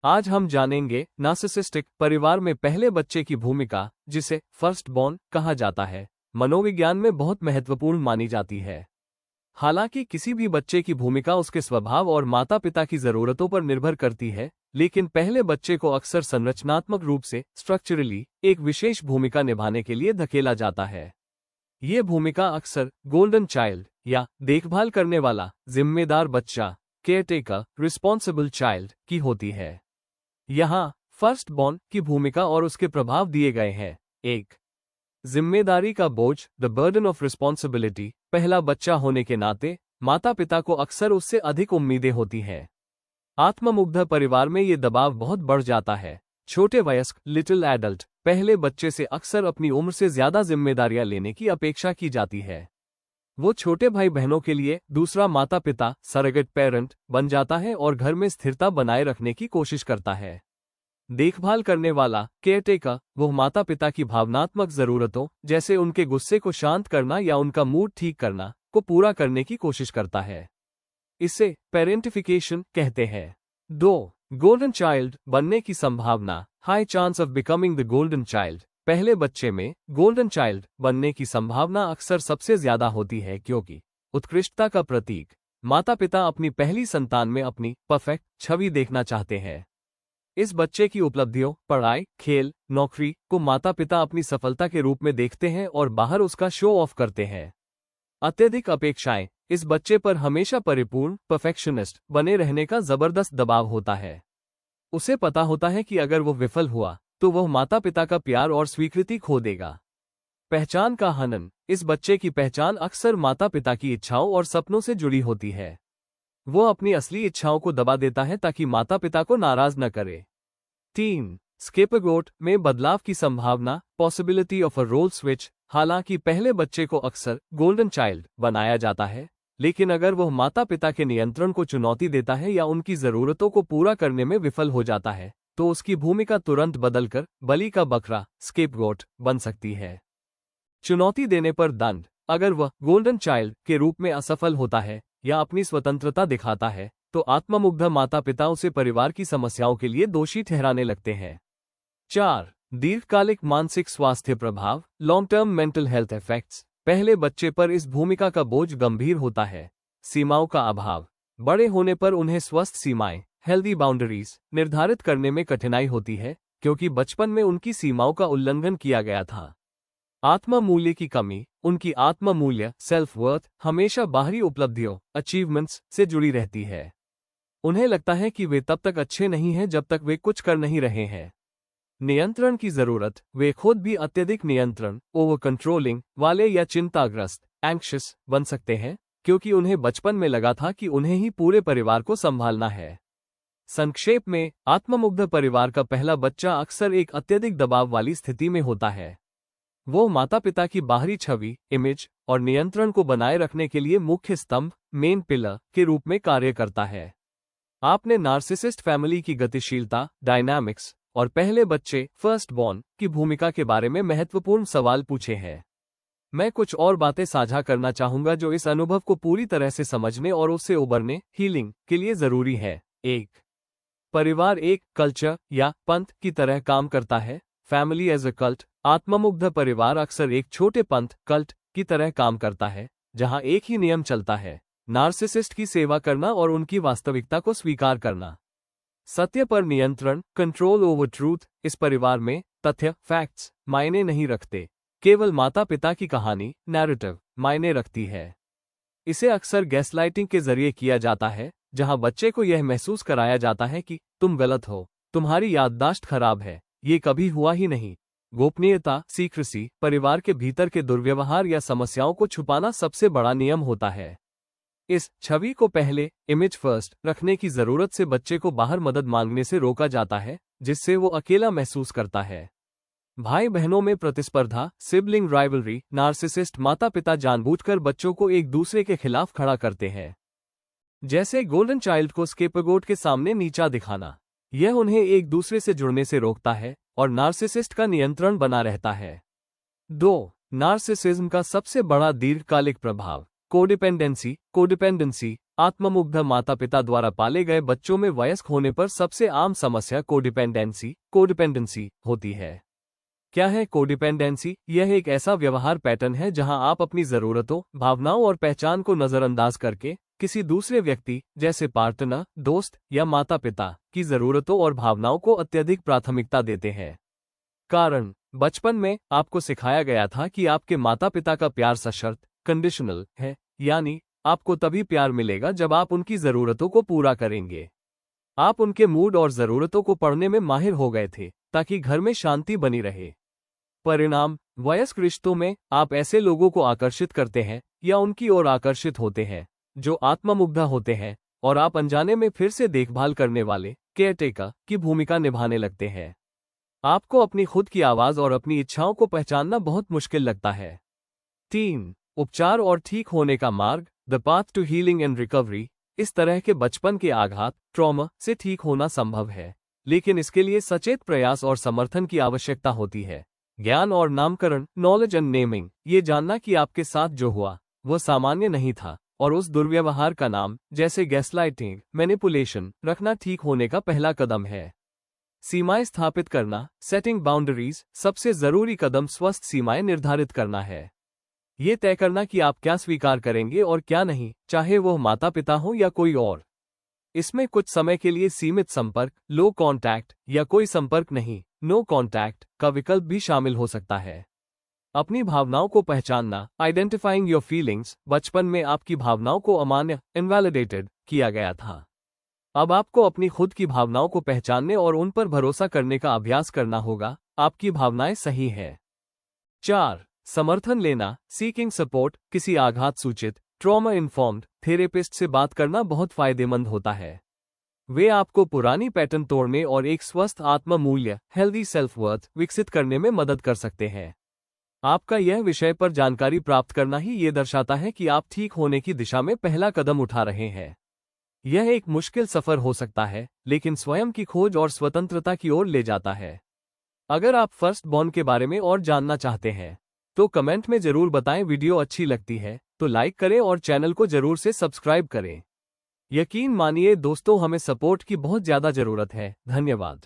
आज हम जानेंगे नार्सिसिस्टिक परिवार में पहले बच्चे की भूमिका, जिसे फर्स्ट बॉर्न कहा जाता है, मनोविज्ञान में बहुत महत्वपूर्ण मानी जाती है। हालांकि किसी भी बच्चे की भूमिका उसके स्वभाव और माता पिता की जरूरतों पर निर्भर करती है, लेकिन पहले बच्चे को अक्सर संरचनात्मक रूप से स्ट्रक्चरली एक विशेष भूमिका निभाने के लिए धकेला जाता है। ये भूमिका अक्सर गोल्डन चाइल्ड या देखभाल करने वाला, जिम्मेदार बच्चा, केयरटेकर, रिस्पॉन्सिबल चाइल्ड की होती है। यहाँ फर्स्ट बॉर्न की भूमिका और उसके प्रभाव दिए गए हैं। 1. जिम्मेदारी का बोझ, द बर्डन ऑफ रिस्पॉन्सिबिलिटी। पहला बच्चा होने के नाते माता पिता को अक्सर उससे अधिक उम्मीदें होती हैं। आत्ममुग्ध परिवार में ये दबाव बहुत बढ़ जाता है। छोटे वयस्क, लिटिल एडल्ट, पहले बच्चे से अक्सर अपनी उम्र से ज्यादा जिम्मेदारियां लेने की अपेक्षा की जाती है। वो छोटे भाई बहनों के लिए दूसरा माता पिता, सरेगेट पेरेंट बन जाता है और घर में स्थिरता बनाए रखने की कोशिश करता है। देखभाल करने वाला, केयरटेकर, वो माता पिता की भावनात्मक जरूरतों, जैसे उनके गुस्से को शांत करना या उनका मूड ठीक करना, को पूरा करने की कोशिश करता है। इसे पेरेंटिफिकेशन कहते हैं। 2. गोल्डन चाइल्ड बनने की संभावना, high chance of becoming the golden child. पहले बच्चे में गोल्डन चाइल्ड बनने की संभावना अक्सर सबसे ज्यादा होती है, क्योंकि उत्कृष्टता का प्रतीक, माता पिता अपनी पहली संतान में अपनी परफेक्ट छवि देखना चाहते हैं। इस बच्चे की उपलब्धियों, पढ़ाई, खेल, नौकरी को माता पिता अपनी सफलता के रूप में देखते हैं और बाहर उसका शो ऑफ करते हैं। अत्यधिक अपेक्षाएं, इस बच्चे पर हमेशा परिपूर्ण, परफेक्शनिस्ट बने रहने का जबरदस्त दबाव होता है। उसे पता होता है कि अगर वो विफल हुआ तो वह माता पिता का प्यार और स्वीकृति खो देगा। पहचान का हनन, इस बच्चे की पहचान अक्सर माता पिता की इच्छाओं और सपनों से जुड़ी होती है। वो अपनी असली इच्छाओं को दबा देता है ताकि माता पिता को नाराज न करे। 3. स्केपगोट में बदलाव की संभावना, possibility of a role switch. हालांकि पहले बच्चे को अक्सर गोल्डन चाइल्ड बनाया जाता है, लेकिन अगर वह माता पिता के नियंत्रण को चुनौती देता है या उनकी जरूरतों को पूरा करने में विफल हो जाता है, तो उसकी भूमिका तुरंत बदलकर बलि का बकरा, स्केपगोट बन सकती है। चुनौती देने पर दंड, अगर वह गोल्डन चाइल्ड के रूप में असफल होता है या अपनी स्वतंत्रता दिखाता है, तो आत्ममुग्ध माता पिता उसे परिवार की समस्याओं के लिए दोषी ठहराने लगते हैं। 4. दीर्घकालिक मानसिक स्वास्थ्य प्रभाव, long term mental health effects. पहले बच्चे पर इस भूमिका का बोझ गंभीर होता है। सीमाओं का अभाव, बड़े होने पर उन्हें स्वस्थ सीमाएं, हेल्दी बाउंड्रीज निर्धारित करने में कठिनाई होती है, क्योंकि बचपन में उनकी सीमाओं का उल्लंघन किया गया था। आत्म मूल्य की कमी, उनकी आत्म मूल्य, सेल्फ वर्थ, हमेशा बाहरी उपलब्धियों, अचीवमेंट्स से जुड़ी रहती है। उन्हें लगता है कि वे तब तक अच्छे नहीं हैं जब तक वे कुछ कर नहीं रहे हैं। नियंत्रण की जरूरत, वे खुद भी अत्यधिक नियंत्रण, ओवर कंट्रोलिंग वाले या चिंताग्रस्त, एंग्शियस बन सकते हैं, क्योंकि उन्हें बचपन में लगा था कि उन्हें ही पूरे परिवार को संभालना है। संक्षेप में, आत्ममुग्ध परिवार का पहला बच्चा अक्सर एक अत्यधिक दबाव वाली स्थिति में होता है। वो माता पिता की बाहरी छवि, इमेज और नियंत्रण को बनाए रखने के लिए मुख्य स्तंभ, मेन पिलर के रूप में कार्य करता है। आपने नार्सिसिस्ट फैमिली की गतिशीलता, डायनामिक्स और पहले बच्चे, फर्स्ट बॉर्न की भूमिका के बारे में महत्वपूर्ण सवाल पूछे हैं। मैं कुछ और बातें साझा करना चाहूंगा जो इस अनुभव को पूरी तरह से समझने और उससे उबरने, हीलिंग के लिए जरूरी है। 1. परिवार एक कल्चर या पंथ की तरह काम करता है। फैमिली एज अ कल्ट, आत्ममुग्ध परिवार अक्सर एक छोटे पंथ, कल्ट की तरह काम करता है, जहां एक ही नियम चलता है, नार्सिसिस्ट की सेवा करना और उनकी वास्तविकता को स्वीकार करना। सत्य पर नियंत्रण, कंट्रोल ओवर ट्रूथ। इस परिवार में तथ्य, फैक्ट्स मायने नहीं रखते, केवल माता पिता की कहानी, नैरेटिव मायने रखती है। इसे अक्सर गैसलाइटिंग के जरिए किया जाता है, जहां बच्चे को यह महसूस कराया जाता है कि तुम गलत हो, तुम्हारी याददाश्त खराब है, ये कभी हुआ ही नहीं। गोपनीयता, सीक्रेसी, परिवार के भीतर के दुर्व्यवहार या समस्याओं को छुपाना सबसे बड़ा नियम होता है। इस छवि को पहले, इमेज फर्स्ट रखने की जरूरत से बच्चे को बाहर मदद मांगने से रोका जाता है, जिससे वो अकेला महसूस करता है। भाई बहनों में प्रतिस्पर्धा, सिबलिंग राइवलरी। नार्सिसिस्ट माता पिता जानबूझकर बच्चों को एक दूसरे के खिलाफ खड़ा करते हैं, जैसे गोल्डन चाइल्ड को स्केपगोट के सामने नीचा दिखाना। यह उन्हें एक दूसरे से जुड़ने से रोकता है और नार्सिसिस्ट का नियंत्रण बना रहता है। 2. नार्सिसिज्म का सबसे बड़ा दीर्घकालिक प्रभाव, कोडिपेंडेंसी। आत्ममुग्ध माता पिता द्वारा पाले गए बच्चों में वयस्क होने पर सबसे आम समस्या कोडिपेंडेंसी होती है। क्या है कोडिपेंडेंसी? यह एक ऐसा व्यवहार पैटर्न है जहां आप अपनी जरूरतों, भावनाओं और पहचान को नजरअंदाज करके किसी दूसरे व्यक्ति जैसे पार्टनर, दोस्त या माता पिता की जरूरतों और भावनाओं को अत्यधिक प्राथमिकता देते हैं। कारण, बचपन में आपको सिखाया गया था कि आपके माता पिता का प्यार सशर्त कंडीशनल है, यानी आपको तभी प्यार मिलेगा जब आप उनकी जरूरतों को पूरा करेंगे। आप उनके मूड और जरूरतों को पढ़ने में माहिर हो गए थे ताकि घर में शांति बनी रहे। परिणाम, वयस्क रिश्तों में आप ऐसे लोगों को आकर्षित करते हैं या उनकी ओर आकर्षित होते हैं जो आत्ममुग्ध होते हैं, और आप अनजाने में फिर से देखभाल करने वाले केयरटेकर की भूमिका निभाने लगते हैं। आपको अपनी खुद की आवाज और अपनी इच्छाओं को पहचानना बहुत मुश्किल लगता है। 3. उपचार और ठीक होने का मार्ग, the path to healing and recovery. इस तरह के बचपन के आघात, ट्रॉमा से ठीक होना संभव है, लेकिन इसके लिए सचेत प्रयास और समर्थन की आवश्यकता होती है। ज्ञान और नामकरण, नॉलेज एंड नेमिंग, ये जानना कि आपके साथ जो हुआ वह सामान्य नहीं था और उस दुर्व्यवहार का नाम, जैसे गैसलाइटिंग, मैनिपुलेशन, रखना ठीक होने का पहला कदम है। सीमाएं स्थापित करना, सेटिंग बाउंड्रीज, सबसे जरूरी कदम स्वस्थ सीमाएं निर्धारित करना है। ये तय करना कि आप क्या स्वीकार करेंगे और क्या नहीं, चाहे वह माता पिता हो या कोई और। इसमें कुछ समय के लिए सीमित संपर्क, लो कॉन्टैक्ट, या कोई संपर्क नहीं, नो कॉन्टैक्ट का विकल्प भी शामिल हो सकता है। अपनी भावनाओं को पहचानना, आइडेंटिफाइंग योर फीलिंग्स। बचपन में आपकी भावनाओं को अमान्य, इनवैलिडेटेड किया गया था। अब आपको अपनी खुद की भावनाओं को पहचानने और उन पर भरोसा करने का अभ्यास करना होगा। आपकी भावनाएं सही है। 4. समर्थन लेना, सीकिंग सपोर्ट। किसी आघात सूचित, ट्रॉमा इन्फॉर्म्ड थेरेपिस्ट से बात करना बहुत फायदेमंद होता है। वे आपको पुरानी पैटर्न तोड़ने और एक स्वस्थ आत्म मूल्य, हेल्दी सेल्फ वर्थ विकसित करने में मदद कर सकते हैं। आपका यह विषय पर जानकारी प्राप्त करना ही ये दर्शाता है कि आप ठीक होने की दिशा में पहला कदम उठा रहे हैं। यह एक मुश्किल सफर हो सकता है, लेकिन स्वयं की खोज और स्वतंत्रता की ओर ले जाता है। अगर आप फर्स्ट बॉर्न के बारे में और जानना चाहते हैं तो कमेंट में जरूर बताएं। वीडियो अच्छी लगती है तो लाइक करें और चैनल को जरूर से सब्सक्राइब करें। यकीन मानिए दोस्तों, हमें सपोर्ट की बहुत ज्यादा जरूरत है। धन्यवाद।